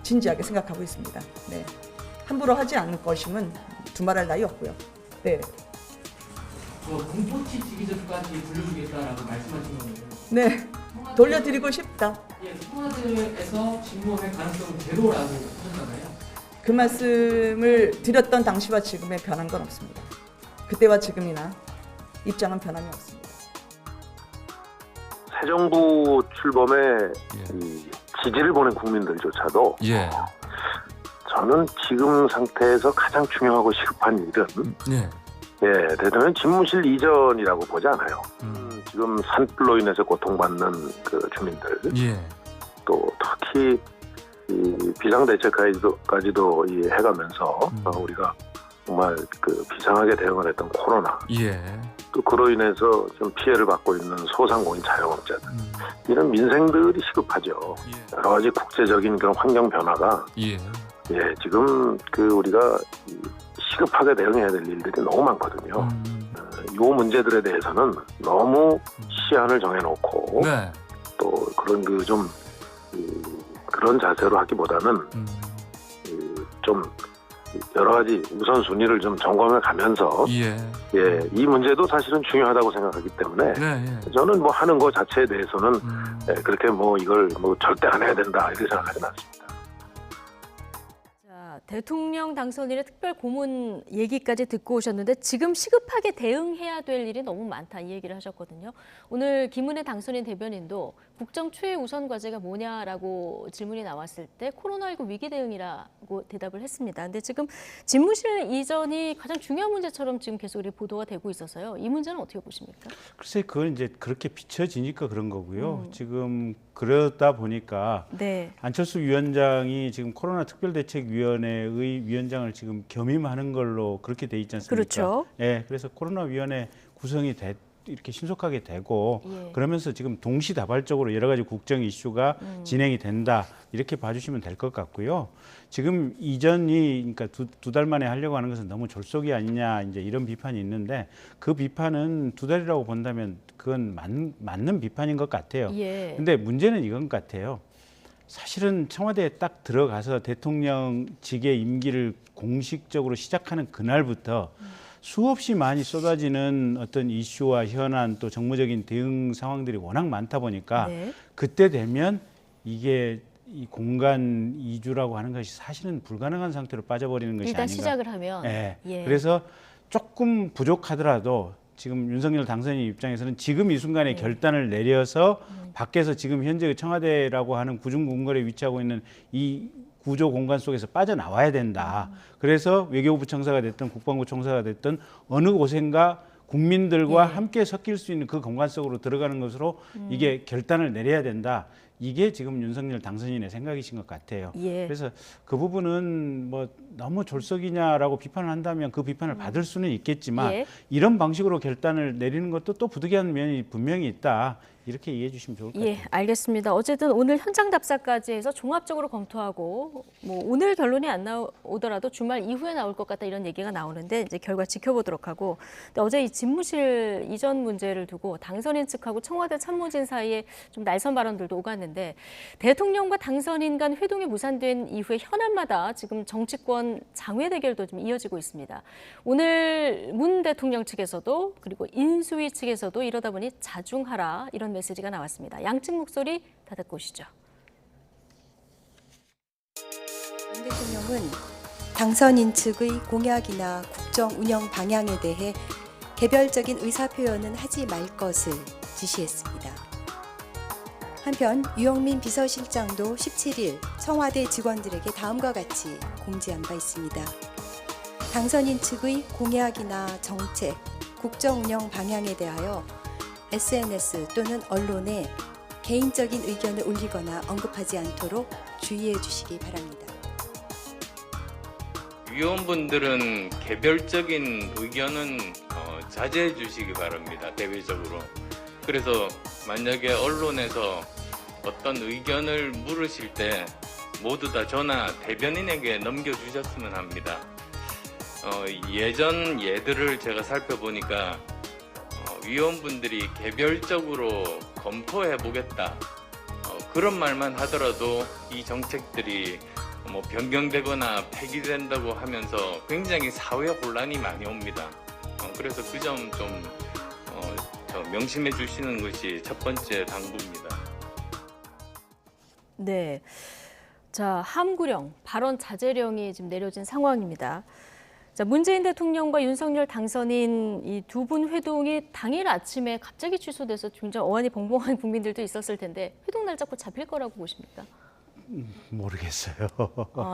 진지하게 생각하고 있습니다. 네. 함부로 하지 않을 것임은 두말할 나위 없고요. 네. 공포치 지기들까지 돌려주겠다라고 말씀하신 건데요. 네, 돌려드리고 싶다. 예, 청와대에서 직무할 가능성은 제로라고 하셨잖아요. 그 말씀을 드렸던 당시와 지금에 변한 건 없습니다. 그때와 지금이나 입장은 변함이 없습니다. 새 정부 출범에 이 지지를 보낸 국민들조차도 저는 지금 상태에서 가장 중요하고 시급한 일은 대통령 집무실 이전이라고 보지 않아요. 지금 산불로 인해서 고통받는 그 주민들, 또 특히 이 비상대책까지도 해가면서 우리가 정말 그 비상하게 대응을 했던 코로나, 또 그로 인해서 좀 피해를 받고 있는 소상공인 자영업자들, 이런 민생들이 시급하죠. 여러 가지 국제적인 그런 환경 변화가 지금 그 우리가 시급하게 대응해야 될 일들이 너무 많거든요. 이 문제들에 대해서는 너무 시한을 정해놓고 또 그런 그 좀 그런 자세로 하기보다는 좀 여러 가지 우선순위를 좀 점검해 가면서 이 문제도 사실은 중요하다고 생각하기 때문에 저는 뭐 하는 거 자체에 대해서는 그렇게 뭐 이걸 뭐 절대 안 해야 된다 이렇게 생각하지는 않습니다. 자, 대통령 당선인의 특별 고문 얘기까지 듣고 오셨는데 지금 시급하게 대응해야 될 일이 너무 많다 이 얘기를 하셨거든요. 오늘 김은혜 당선인 대변인도 국정 최우선 과제가 뭐냐라고 질문이 나왔을 때 코로나19 위기 대응이라고 대답을 했습니다. 근데 지금 집무실 이전이 가장 중요한 문제처럼 지금 계속 보도가 되고 있어서요. 이 문제는 어떻게 보십니까? 글쎄 그건 이제 그렇게 비춰지니까 그런 거고요. 지금 그러다 보니까 안철수 위원장이 지금 코로나 특별대책위원회의 위원장을 지금 겸임하는 걸로 그렇게 돼 있지 않습니까? 그렇죠. 그래서 코로나 위원회 구성이 이렇게 신속하게 되고 그러면서 지금 동시다발적으로 여러 가지 국정 이슈가 진행이 된다 이렇게 봐주시면 될 것 같고요. 지금 이전이 그러니까 두 달 만에 하려고 하는 것은 너무 졸속이 아니냐 이제 이런 비판이 있는데 그 비판은 두 달이라고 본다면 그건 맞는 비판인 것 같아요. 근데 문제는 이건 같아요. 사실은 청와대에 딱 들어가서 대통령직의 임기를 공식적으로 시작하는 그날부터 수없이 많이 쏟아지는 어떤 이슈와 현안 또 정무적인 대응 상황들이 워낙 많다 보니까 그때 되면 이게 이 공간 이주라고 하는 것이 사실은 불가능한 상태로 빠져버리는 것이 일단 아닌가. 시작을 하면. 그래서 조금 부족하더라도 지금 윤석열 당선인 입장에서는 지금 이 순간에 결단을 내려서 밖에서 지금 현재 청와대라고 하는 구중궁궐에 위치하고 있는 이 구조 공간 속에서 빠져나와야 된다. 그래서 외교부 청사가 됐든 국방부 청사가 됐든 어느 곳인가 국민들과 함께 섞일 수 있는 그 공간 속으로 들어가는 것으로 이게 결단을 내려야 된다. 이게 지금 윤석열 당선인의 생각이신 것 같아요. 그래서 그 부분은 뭐 너무 졸속이냐라고 비판을 한다면 그 비판을 받을 수는 있겠지만 이런 방식으로 결단을 내리는 것도 또 부득이한 면이 분명히 있다. 이렇게 이해해 주시면 좋을 것 같아요. 알겠습니다. 어쨌든 오늘 현장 답사까지 해서 종합적으로 검토하고 뭐 오늘 결론이 안 나오더라도 주말 이후에 나올 것 같다 이런 얘기가 나오는데 이제 결과 지켜보도록 하고 근데 어제 이 집무실 이전 문제를 두고 당선인 측하고 청와대 참모진 사이에 좀 날선 발언들도 오갔는데 대통령과 당선인 간 회동이 무산된 이후에 현안마다 지금 정치권 장외 대결도 좀 이어지고 있습니다. 오늘 문 대통령 측에서도 그리고 인수위 측에서도 이러다 보니 자중하라 이런 메시지가 나왔습니다. 양측 목소리 다 듣고 오시죠. 문 대통령은 당선인 측의 공약이나 국정 운영 방향에 대해 개별적인 의사표현은 하지 말 것을 지시했습니다. 한편 유영민 비서실장도 17일 청와대 직원들에게 다음과 같이 공지한 바 있습니다. 당선인 측의 공약이나 정책, 국정 운영 방향에 대하여 SNS 또는 언론에 개인적인 의견을 올리거나 언급하지 않도록 주의해 주시기 바랍니다. 위원분들은 개별적인 의견은 자제해 주시기 바랍니다. 대외적으로. 그래서 만약에 언론에서 어떤 의견을 물으실 때 모두 다 저나 대변인에게 넘겨주셨으면 합니다. 예전 예들을 제가 살펴보니까 위원분들이 개별적으로 검토해 보겠다 그런 말만 하더라도 이 정책들이 뭐 변경되거나 폐기된다고 하면서 굉장히 사회 혼란이 많이 옵니다. 그래서 그 점 좀 명심해 주시는 것이 첫 번째 당부입니다. 네. 자, 함구령, 발언 자제령이 지금 내려진 상황입니다. 자, 문재인 대통령과 윤석열 당선인 이 두 분 회동이 당일 아침에 갑자기 취소돼서 굉장히 어안이 벙벙한 국민들도 있었을 텐데 회동 날짜가 잡힐 거라고 보십니까? 모르겠어요.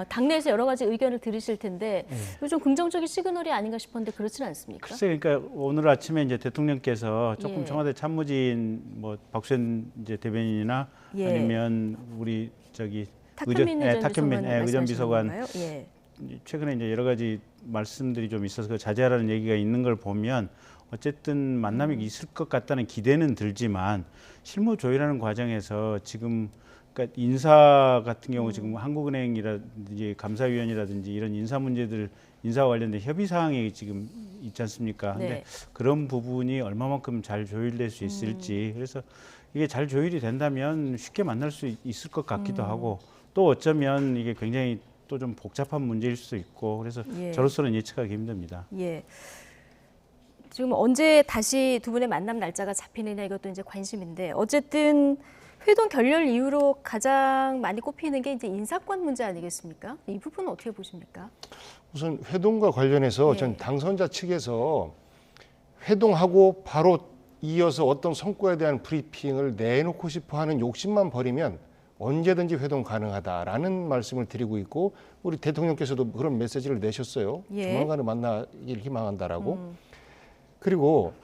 당내에서 여러 가지 의견을 들으실 텐데 이거 좀 긍정적인 시그널이 아닌가 싶었는데 그렇지는 않습니까? 글쎄, 그러니까 오늘 아침에 이제 대통령께서 조금 예. 청와대 참모진 뭐 박수현 이제 대변인이나 예. 아니면 우리 탁현민 의전 비서관 예. 최근에 이제 여러 가지 말씀들이 좀 있어서 그 자제하라는 얘기가 있는 걸 보면 어쨌든 만남이 있을 것 같다는 기대는 들지만 실무 조율하는 과정에서 지금 그러니까 인사 같은 경우 지금 한국은행이라든지 감사위원이라든지 이런 인사 문제들 인사와 관련된 협의 사항이 지금 있지 않습니까? 근데 네. 그런 부분이 얼마만큼 잘 조율될 수 있을지 그래서 이게 잘 조율이 된다면 쉽게 만날 수 있을 것 같기도 하고 또 어쩌면 이게 굉장히 또 좀 복잡한 문제일 수도 있고 그래서 예. 저로서는 예측하기 힘듭니다. 예. 지금 언제 다시 두 분의 만남 날짜가 잡히느냐 이것도 이제 관심인데 어쨌든 회동 결렬 이후로 가장 많이 꼽히는 게 이제 인사권 문제 아니겠습니까? 이 부분은 어떻게 보십니까? 우선 회동과 관련해서 예. 전 당선자 측에서 회동하고 바로 이어서 어떤 성과에 대한 브리핑을 내놓고 싶어 하는 욕심만 버리면 언제든지 회동 가능하다라는 말씀을 드리고 있고 우리 대통령께서도 그런 메시지를 내셨어요. 예. 조만간에 만나길 희망한다라고. 그리고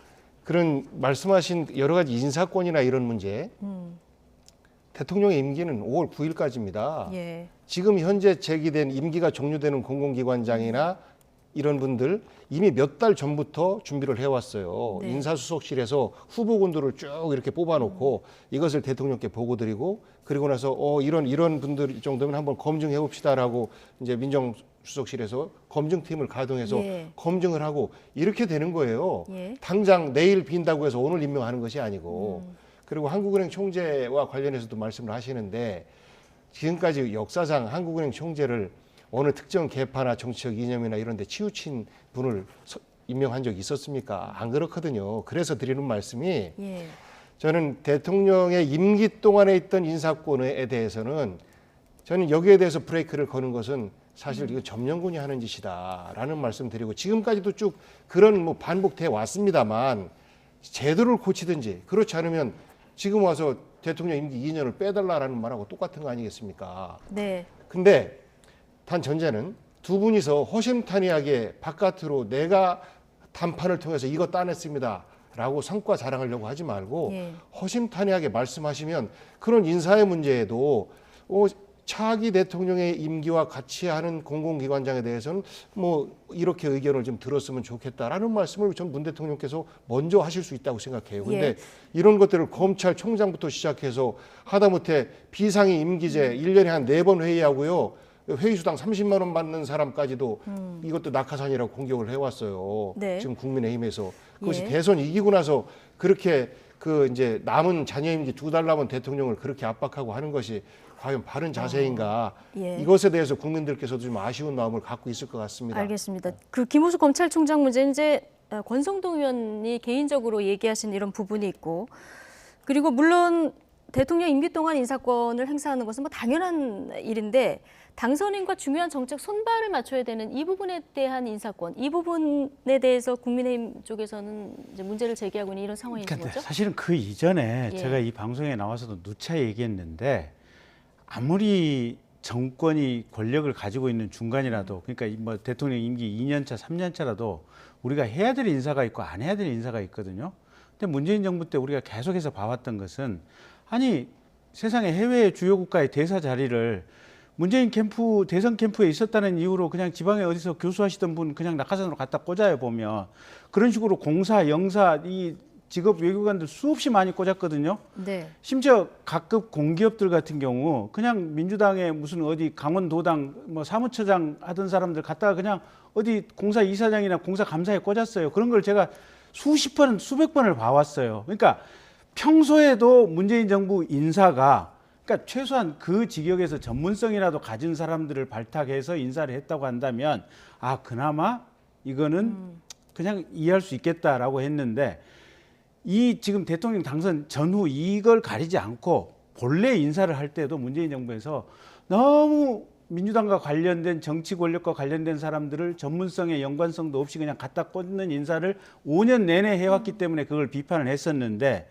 그런 말씀하신 여러 가지 인사권이나 이런 문제 대통령의 임기는 5월 9일까지입니다. 예. 지금 현재 제기된 임기가 종료되는 공공기관장이나 이런 분들 이미 몇 달 전부터 준비를 해왔어요. 네. 인사수석실에서 후보군들을 쭉 이렇게 뽑아놓고 이것을 대통령께 보고드리고 그리고 나서 이런 분들 정도면 한번 검증해 봅시다라고 이제 민정수석실에서 검증팀을 가동해서 예. 검증을 하고 이렇게 되는 거예요. 예. 당장 내일 빈다고 해서 오늘 임명하는 것이 아니고 그리고 한국은행 총재와 관련해서도 말씀을 하시는데 지금까지 역사상 한국은행 총재를 어느 특정 계파나 정치적 이념이나 이런 데 치우친 분을 임명한 적이 있었습니까? 안 그렇거든요. 그래서 드리는 말씀이 예. 저는 대통령의 임기 동안에 있던 인사권에 대해서는 저는 여기에 대해서 브레이크를 거는 것은 사실 이거 점령군이 하는 짓이다라는 말씀 드리고 지금까지도 쭉 그런 뭐 반복돼 왔습니다만 제도를 고치든지 그렇지 않으면 지금 와서 대통령 임기 2년을 빼달라라는 말하고 똑같은 거 아니겠습니까? 네. 근데 단 전제는 두 분이서 허심탄회하게 바깥으로 내가 담판을 통해서 이거 따냈습니다 라고 성과 자랑하려고 하지 말고 예. 허심탄회하게 말씀하시면 그런 인사의 문제에도 차기 대통령의 임기와 같이 하는 공공기관장에 대해서는 뭐 이렇게 의견을 좀 들었으면 좋겠다라는 말씀을 전 문 대통령께서 먼저 하실 수 있다고 생각해요. 근데 예. 이런 것들을 검찰총장부터 시작해서 하다못해 비상임 임기제 1년에 한 4번 회의하고요. 회의수당 30만 원 받는 사람까지도 이것도 낙하산이라고 공격을 해왔어요. 네. 지금 국민의힘에서 그것이 예. 대선 이기고 나서 그렇게 그 이제 남은 잔여 임기 2달 남은 대통령을 그렇게 압박하고 하는 것이 과연 바른 자세인가? 예. 이것에 대해서 국민들께서도 좀 아쉬운 마음을 갖고 있을 것 같습니다. 알겠습니다. 그 김호수 검찰총장 문제 이제 권성동 의원이 개인적으로 얘기하신 이런 부분이 있고 그리고 물론 대통령 임기 동안 인사권을 행사하는 것은 뭐 당연한 일인데 당선인과 중요한 정책 손발을 맞춰야 되는 이 부분에 대한 인사권, 이 부분에 대해서 국민의힘 쪽에서는 이제 문제를 제기하고 있는 이런 상황인 거죠? 사실은 그 이전에 예. 제가 이 방송에 나와서도 누차 얘기했는데 아무리 정권이 권력을 가지고 있는 중간이라도 그러니까 뭐 대통령 임기 2년차, 3년차라도 우리가 해야 될 인사가 있고 안 해야 될 인사가 있거든요. 근데 문재인 정부 때 우리가 계속해서 봐왔던 것은 아니 세상의 해외 주요 국가의 대사 자리를 문재인 캠프 대선 캠프에 있었다는 이유로 그냥 지방에 어디서 교수하시던 분 그냥 낙하산으로 갖다 꽂아요 보면 그런 식으로 공사, 영사 이 직업 외교관들 수없이 많이 꽂았거든요. 네. 심지어 각급 공기업들 같은 경우 그냥 민주당의 무슨 어디 강원도당 뭐 사무처장 하던 사람들 갖다가 그냥 어디 공사 이사장이나 공사 감사에 꽂았어요. 그런 걸 제가 수십 번, 수백 번을 봐왔어요. 그러니까 평소에도 문재인 정부 인사가 그러니까 최소한 그 직역에서 전문성이라도 가진 사람들을 발탁해서 인사를 했다고 한다면 아 그나마 이거는 그냥 이해할 수 있겠다라고 했는데 이 지금 대통령 당선 전후 이걸 가리지 않고 본래 인사를 할 때도 문재인 정부에서 너무 민주당과 관련된 정치 권력과 관련된 사람들을 전문성에 연관성도 없이 그냥 갖다 꽂는 인사를 5년 내내 해왔기 때문에 그걸 비판을 했었는데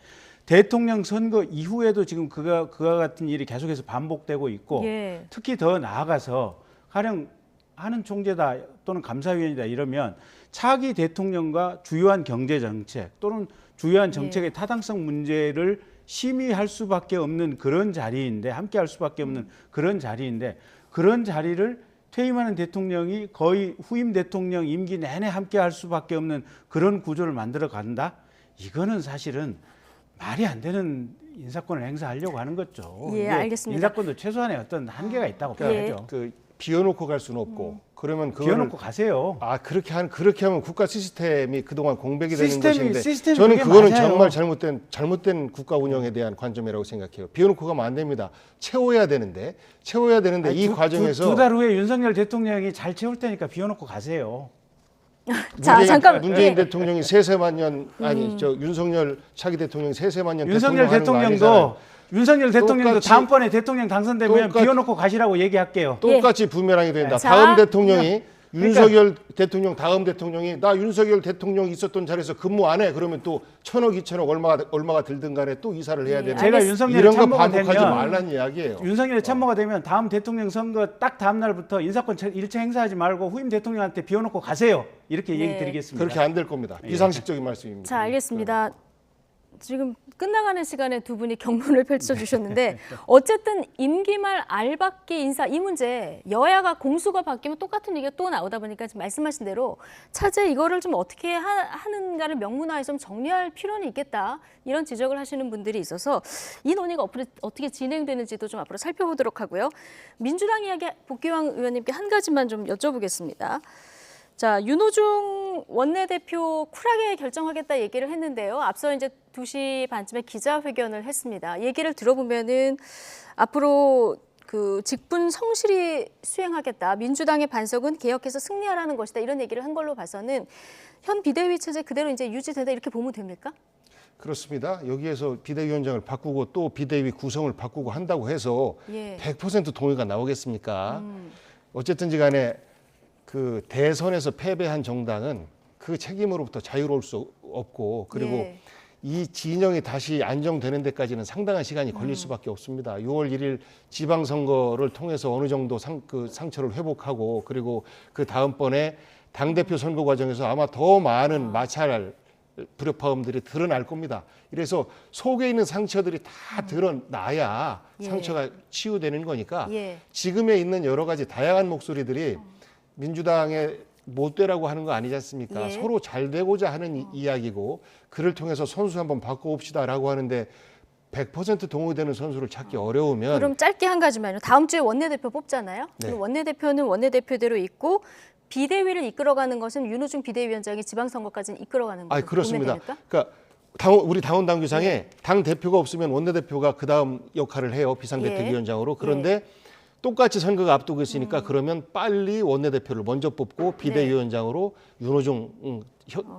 대통령 선거 이후에도 지금 그와 같은 일이 계속해서 반복되고 있고 예. 특히 더 나아가서 가령 하는 총재다 또는 감사위원이다 이러면 차기 대통령과 주요한 경제 정책 또는 주요한 정책의 타당성 문제를 심의할 수밖에 없는 그런 자리인데 함께 할 수밖에 없는 그런 자리인데 그런 자리를 퇴임하는 대통령이 거의 후임 대통령 임기 내내 함께 할 수밖에 없는 그런 구조를 만들어 간다? 이거는 사실은 말이 안 되는 인사권을 행사하려고 하는 거죠. 예, 알겠습니다. 인사권도 최소한의 어떤 한계가 있다고 봐야죠. 비워놓고 갈 수는 없고 그러면 그걸 비워놓고 가세요. 그렇게 하면 국가 시스템이 그동안 공백이 되는 것인데 시스템이 저는 그거는 맞아요. 정말 잘못된 국가 운영에 대한 관점이라고 생각해요. 비워놓고 가면 안 됩니다. 채워야 되는데 이 과정에서 두 달 후에 윤석열 대통령이 잘 채울 테니까 비워놓고 가세요. 자, 잠깐 문재인 대통령이 세세만 년 윤석열 차기 대통령이 세세만 년 윤석열 대통령도 똑같이, 다음번에 대통령 당선되면 비워놓고 가시라고 얘기할게요. 똑같이 부메랑이 된다. 자, 다음 대통령이 윤석열 대통령 다음 대통령이 나 윤석열 대통령 있었던 자리에서 근무 안 해. 그러면 또 1,000억, 2,000억 얼마가 들든 간에 또 이사를 해야 되는. 제가 윤석열의 이런 거 참모가 반복하지 되면 말라는 이야기예요. 윤석열의 참모가 되면 다음 대통령 선거 딱 다음 날부터 인사권 일체 행사하지 말고 후임 대통령한테 비워놓고 가세요. 이렇게 얘기 드리겠습니다. 그렇게 안 될 겁니다. 비상식적인 말씀입니다. 자, 알겠습니다. 지금 끝나가는 시간에 두 분이 경론을 펼쳐주셨는데 어쨌든 임기 말 알박기 인사 이 문제 여야가 공수가 바뀌면 똑같은 얘기가 또 나오다 보니까 지금 말씀하신 대로 차제 이거를 좀 어떻게 하는가를 명문화해서 좀 정리할 필요는 있겠다 이런 지적을 하시는 분들이 있어서 이 논의가 어떻게 진행되는지도 좀 앞으로 살펴보도록 하고요. 민주당 이야기 복귀왕 의원님께 한 가지만 좀 여쭤보겠습니다. 자, 윤호중 원내대표 쿨하게 결정하겠다 얘기를 했는데요. 앞서 이제 2시 반쯤에 기자회견을 했습니다. 얘기를 들어보면은 앞으로 그 직분 성실히 수행하겠다. 민주당의 반석은 개혁해서 승리하라는 것이다. 이런 얘기를 한 걸로 봐서는 현 비대위 체제 그대로 이제 유지된다 이렇게 보면 됩니까? 그렇습니다. 여기에서 비대위원장을 바꾸고 또 비대위 구성을 바꾸고 한다고 해서 100% 동의가 나오겠습니까? 어쨌든지 간에 그 대선에서 패배한 정당은 그 책임으로부터 자유로울 수 없고 그리고 이 진영이 다시 안정되는 데까지는 상당한 시간이 걸릴 수밖에 없습니다. 6월 1일 지방선거를 통해서 어느 정도 상처를 회복하고 그리고 그 다음번에 당대표 선거 과정에서 아마 더 많은 마찰 불협화음들이 드러날 겁니다. 그래서 속에 있는 상처들이 다 드러나야 상처가 치유되는 거니까 지금에 있는 여러 가지 다양한 목소리들이 민주당의 못 되라고 하는 거 아니지 않습니까? 서로 잘 되고자 하는 이야기고 그를 통해서 선수 한번 바꿔봅시다라고 하는데 100% 동의되는 선수를 찾기 어려우면 그럼 짧게 한 가지만요. 다음 주에 원내대표 뽑잖아요. 그럼 원내대표는 원내대표대로 있고 비대위를 이끌어가는 것은 윤호중 비대위원장이 지방선거까지는 이끌어가는 거죠. 그렇습니다. 그러니까 우리 당원 당규상에 당 대표가 없으면 원내대표가 그 다음 역할을 해요. 비상대책위원장으로. 그런데 똑같이 선거가 앞두고 있으니까 그러면 빨리 원내대표를 먼저 뽑고 비대위원장으로 윤호중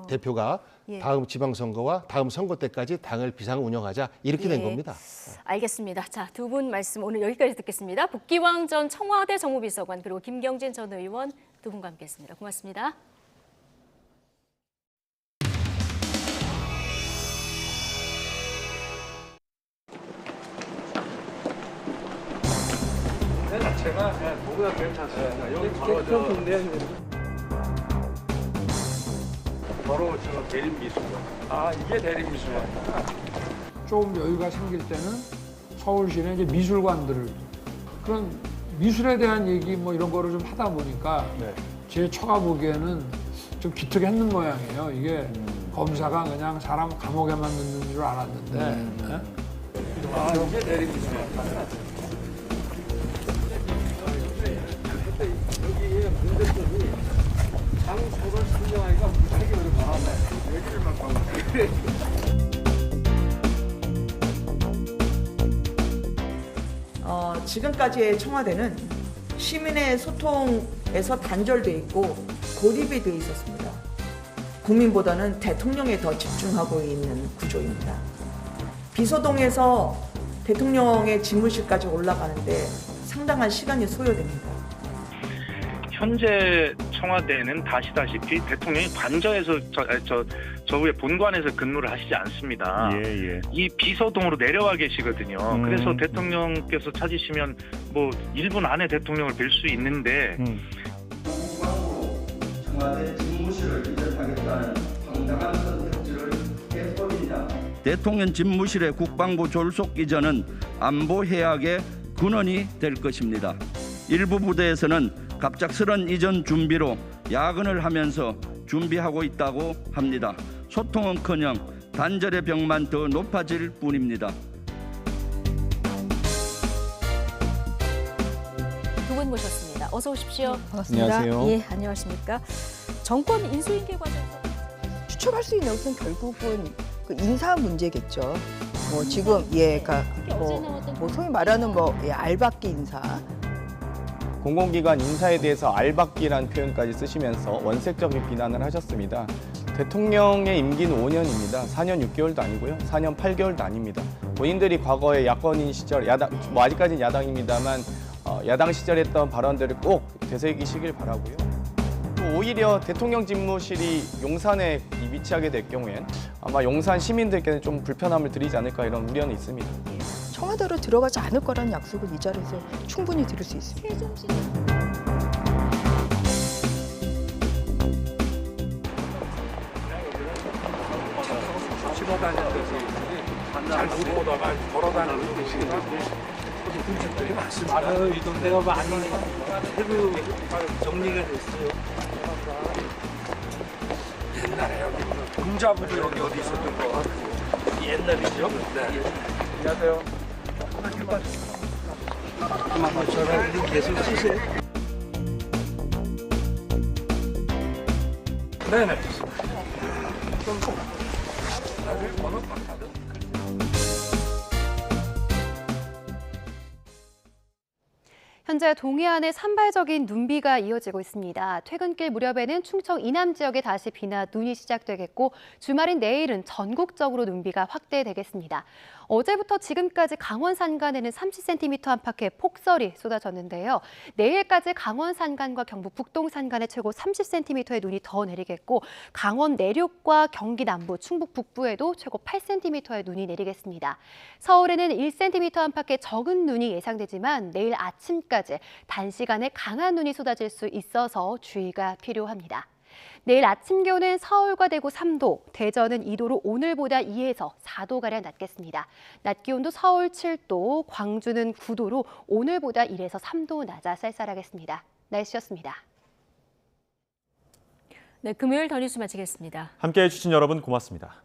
대표가 다음 지방선거와 다음 선거 때까지 당을 비상 운영하자 이렇게 된 겁니다. 알겠습니다. 자, 두 분 말씀 오늘 여기까지 듣겠습니다. 복귀왕 전 청와대 정무비서관 그리고 김경진 전 의원 두 분과 함께했습니다. 고맙습니다. 제가 뭐보다 괜찮습니다. 여기 바로 저 대림미술관. 이게 대림미술관. 좀 여유가 생길 때는 서울시내 이제 미술관들을 그런 미술에 대한 얘기 뭐 이런 거를 좀 하다 보니까 제 처가 보기에는 좀 기특했는 모양이에요. 이게 검사가 그냥 사람 감옥에만 넣는 줄 알았는데. 이게 대림미술관. 여기에 문제점이 장소를 설정하기가 무지하게 어렵다. 여기를만 가면 지금까지의 청와대는 시민의 소통에서 단절돼 있고 고립이 돼 있었습니다. 국민보다는 대통령에 더 집중하고 있는 구조입니다. 비서동에서 대통령의 집무실까지 올라가는데 상당한 시간이 소요됩니다. 현재 청와대는 다시다시피 대통령이 관저에서 저 위에 본관에서 근무를 하시지 않습니다. 이 비서동으로 내려와 계시거든요. 그래서 대통령께서 찾으시면 뭐 1분 안에 대통령을 뵐 수 있는데 청와대 집무실을 이전하겠다는 황당한 선택지를 해버립니다. 대통령 집무실의 국방부 졸속 이전은 안보 해악의 근원이 될 것입니다. 일부 부대에서는 갑작스런 이전 준비로 야근을 하면서 준비하고 있다고 합니다. 소통은커녕 단절의 벽만 더 높아질 뿐입니다. 두 분 모셨습니다. 어서 오십시오. 반갑습니다. 안녕하세요. 예, 안녕하십니까. 정권 인수인계 과정에서 추측할 수 있는 것은 결국은 그 인사 문제겠죠. 뭐 지금 그러니까 뭐 소위 말하는 알박기 인사. 공공기관 인사에 대해서 알박기라는 표현까지 쓰시면서 원색적인 비난을 하셨습니다. 대통령의 임기는 5년입니다. 4년 6개월도 아니고요. 4년 8개월도 아닙니다. 본인들이 과거에 야권인 시절, 뭐 아직까지는 야당입니다만 야당 시절에 했던 발언들을 꼭 되새기시길 바라고요. 오히려 대통령 집무실이 용산에 위치하게 될 경우엔 아마 용산 시민들께는 좀 불편함을 드리지 않을까 이런 우려는 있습니다. 청와대로 들어가지 않을 거라는 약속을 이 자리에서 충분히 들을 수 있습니다. 잘 못 보다가 걸어다니는 곳이라 분들이 많습니다. 이 동네가 많이 새로 정리가 됐어요. 옛날에 여기 공자부도 여기 어디 있었던 거 같고 옛날이죠. 네. 안녕하세요. 전화를 계속 쓰세요. 네네. 현재 동해안에 산발적인 눈비가 이어지고 있습니다. 퇴근길 무렵에는 충청 이남 지역에 다시 비나 눈이 시작되겠고 주말인 내일은 전국적으로 눈비가 확대되겠습니다. 어제부터 지금까지 강원 산간에는 30cm 안팎의 폭설이 쏟아졌는데요. 내일까지 강원 산간과 경북 북동 산간에 최고 30cm의 눈이 더 내리겠고 강원 내륙과 경기 남부, 충북 북부에도 최고 8cm의 눈이 내리겠습니다. 서울에는 1cm 안팎의 적은 눈이 예상되지만 내일 아침까지 단시간에 강한 눈이 쏟아질 수 있어서 주의가 필요합니다. 내일 아침 기온은 서울과 대구 3도, 대전은 2도로 오늘보다 2에서 4도가량 낮겠습니다. 낮 기온도 서울 7도, 광주는 9도로 오늘보다 1에서 3도 낮아 쌀쌀하겠습니다. 날씨였습니다. 네, 금요일 더 뉴스 마치겠습니다. 함께해 주신 여러분 고맙습니다.